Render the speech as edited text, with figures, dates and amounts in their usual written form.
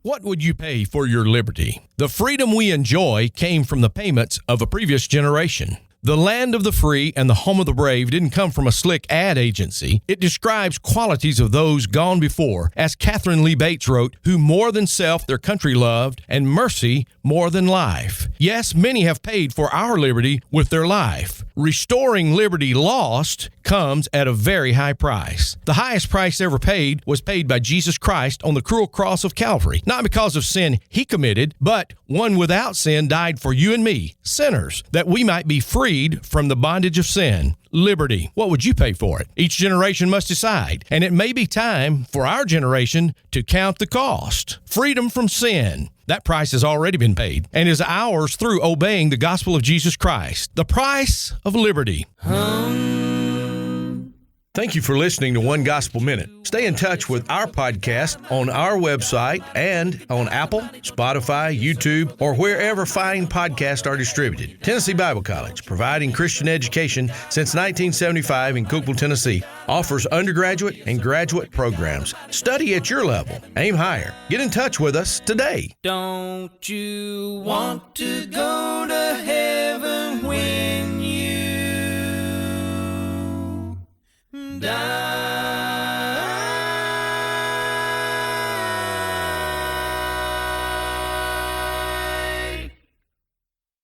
What would you pay for your liberty? The freedom we enjoy came from the payments of a previous generation. The land of the free and the home of the brave didn't come from a slick ad agency. It describes qualities of those gone before, as Catherine Lee Bates wrote, who more than self their country loved, and mercy more than life. Yes, many have paid for our liberty with their life. Restoring liberty lost comes at a very high price. The highest price ever paid was paid by Jesus Christ on the cruel cross of Calvary, not because of sin he committed, but one without sin died for you and me, sinners, that we might be freed from the bondage of sin. Liberty. What would you pay for it? Each generation must decide, and it may be time for our generation to count the cost. Freedom from sin. That price has already been paid and is ours through obeying the gospel of Jesus Christ. The price of liberty. Thank you for listening to One Gospel Minute. Stay in touch with our podcast on our website and on Apple, Spotify, YouTube, or wherever fine podcasts are distributed. Tennessee Bible College, providing Christian education since 1975 in Cookeville, Tennessee, offers undergraduate and graduate programs. Study at your level. Aim higher. Get in touch with us today. Don't you want to go to heaven when you die?